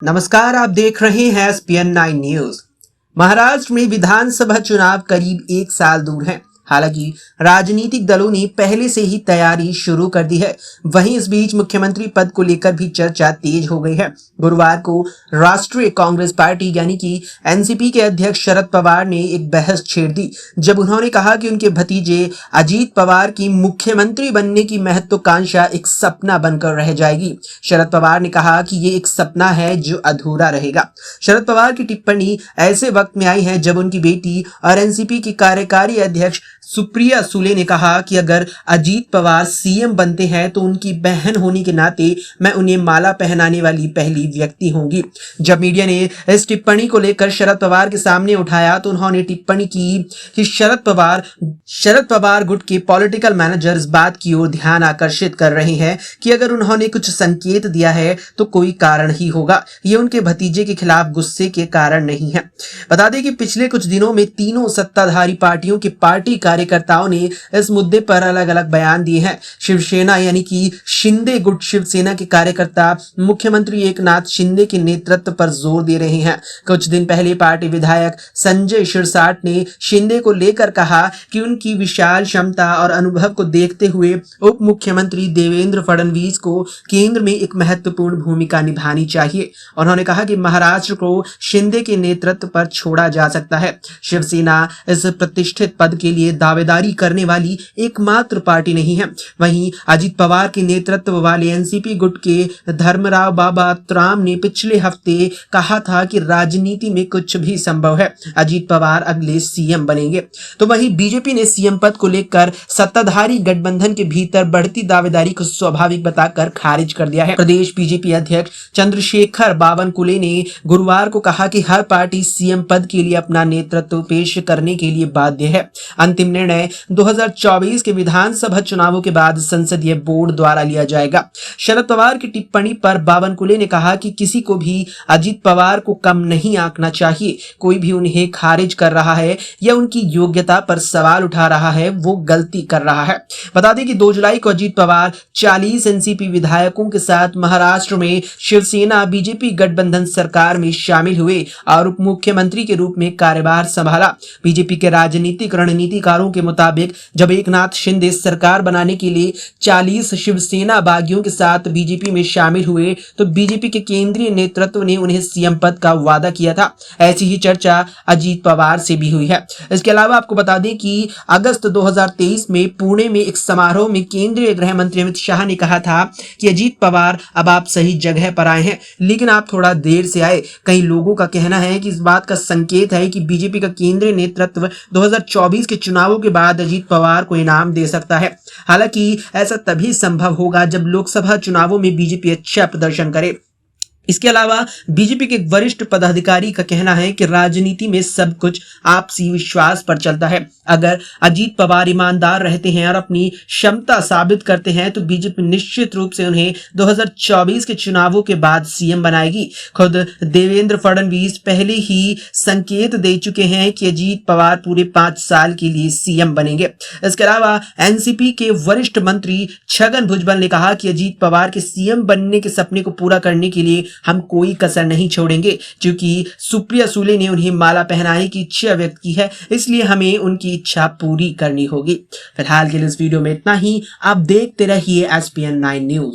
नमस्कार, आप देख रहे हैं एसपीएन 9 न्यूज। महाराष्ट्र में विधानसभा चुनाव करीब एक साल दूर हैं। हालांकि राजनीतिक दलों ने पहले से ही तैयारी शुरू कर दी है। वहीं इस बीच मुख्यमंत्री पद को लेकर भी चर्चा तेज हो गई है। गुरुवार को राष्ट्रीय कांग्रेस पार्टी यानी कि एनसीपी के अध्यक्ष शरद पवार ने एक बहस छेड़ दी, जब उन्होंने कहा कि उनके भतीजे अजीत पवार की मुख्यमंत्री बनने की महत्वाकांक्षा एक सपना बनकर रह जाएगी। शरद पवार ने कहा कि ये एक सपना है जो अधूरा रहेगा। शरद पवार की टिप्पणी ऐसे वक्त में आई है जब उनकी बेटी और एनसीपी की कार्यकारी अध्यक्ष सुप्रिया सुले ने कहा कि अगर अजीत पवार सीएम बनते हैं तो उनकी बहन होने के नाते मैं उन्हें माला पहनाने वाली पहली व्यक्ति होंगी। जब मीडिया ने इस टिप्पणी को लेकर शरद पवार के सामने उठाया तो उन्होंने टिप्पणी की कि शरद पवार गुट के पॉलिटिकल मैनेजर इस बात की ओर ध्यान आकर्षित कर रहे हैं कि अगर उन्होंने कुछ संकेत दिया है तो कोई कारण ही होगा। ये उनके भतीजे के खिलाफ गुस्से के कारण नहीं है। बता दें कि पिछले कुछ दिनों में तीनों सत्ताधारी पार्टियों के पार्टी कार्यकर्ताओं ने इस मुद्दे पर अलग अलग बयान दिए हैं। शिवसेना यानी कि शिंदे गुट शिवसेना के कार्यकर्ता मुख्यमंत्री एकनाथ शिंदे के नेतृत्व पर जोर दे रहे हैं। कुछ दिन पहले पार्टी विधायक संजय शिरसाट ने शिंदे को लेकर कहा कि उनकी विशाल क्षमता और अनुभव को देखते हुए उप मुख्यमंत्री देवेंद्र फडणवीस को केंद्र में एक महत्वपूर्ण भूमिका निभानी चाहिए। उन्होंने कहा कि महाराष्ट्र को शिंदे के नेतृत्व पर छोड़ा जा सकता है। शिवसेना इस प्रतिष्ठित पद के लिए दावेदारी करने वाली एकमात्र पार्टी नहीं है। वहीं अजीत पवार के नेतृत्व वाले एनसीपी गुट के धर्मराव बाबा त्राम ने पिछले हफ्ते कहा था कि राजनीति में कुछ भी संभव है, अजीत पवार अगले सीएम बनेंगे। तो वहीं बीजेपी ने सीएम पद को लेकर सत्ताधारी गठबंधन के भीतर बढ़ती दावेदारी को स्वाभाविक बताकर खारिज कर दिया है। प्रदेश बीजेपी अध्यक्ष चंद्रशेखर बावनकुले ने गुरुवार को कहा कि हर पार्टी सीएम पद के लिए अपना नेतृत्व पेश करने के लिए बाध्य है। अंतिम निर्णय 2024 के विधानसभा चुनावों के बाद संसदीय बोर्ड द्वारा लिया जाएगा। शरद पवार की टिप्पणी पर बावनकुले ने कहा कि किसी को भी अजीत पवार को कम नहीं आंकना चाहिए। कोई भी उन्हें खारिज कर रहा है या उनकी योग्यता पर सवाल उठा रहा है वो गलती कर रहा है। बता दें कि 2 जुलाई को अजीत पवार 40 एनसीपी विधायकों के साथ महाराष्ट्र में शिवसेना बीजेपी गठबंधन सरकार में शामिल हुए और उप मुख्यमंत्री के रूप में कार्यभार संभाला। बीजेपी के राजनीतिक रणनीतिकारों के मुताबिक जब एकनाथ शिंदे सरकार बनाने के लिए 40 शिवसेना बागियों के साथ बीजेपी में शामिल हुए तो बीजेपी के केंद्रीय नेतृत्व ने उन्हें सीएम पद का वादा किया था। ऐसी ही चर्चा अजीत पवार से भी हुई है। इसके अलावा आपको बता दें कि अगस्त 2023 में पुणे में एक समारोह में केंद्रीय गृह मंत्री अमित शाह ने कहा था कि अजीत पवार अब आप सही जगह पर आए हैं, लेकिन आप थोड़ा देर से आए। कई लोगों का कहना है कि इस बात का संकेत है कि बीजेपी का केंद्रीय नेतृत्व 2024 के चुनावों के बाद अजीत पवार को इनाम दे सकता है। हालांकि ऐसा तभी संभव होगा जब लोकसभा चुनावों में बीजेपी अच्छा प्रदर्शन करे। इसके अलावा बीजेपी के वरिष्ठ पदाधिकारी का कहना है कि राजनीति में सब कुछ आपसी विश्वास पर चलता है। अगर अजीत पवार ईमानदार रहते हैं और अपनी क्षमता साबित करते हैं तो बीजेपी निश्चित रूप से उन्हें 2024 के चुनावों के बाद सीएम बनाएगी। खुद देवेंद्र फडणवीस पहले ही संकेत दे चुके हैं कि अजीत पवार पूरे 5 साल के लिए सीएम बनेंगे। इसके अलावा एनसीपी के वरिष्ठ मंत्री छगन भुजबल ने कहा कि अजीत पवार के सीएम बनने के सपने को पूरा करने के लिए हम कोई कसर नहीं छोड़ेंगे। क्योंकि सुप्रिया सुले ने उन्हें माला पहनाने की इच्छा व्यक्त की है, इसलिए हमें उनकी इच्छा पूरी करनी होगी। फिलहाल के लिए इस वीडियो में इतना ही। आप देखते रहिए एसपीएन 9 न्यूज।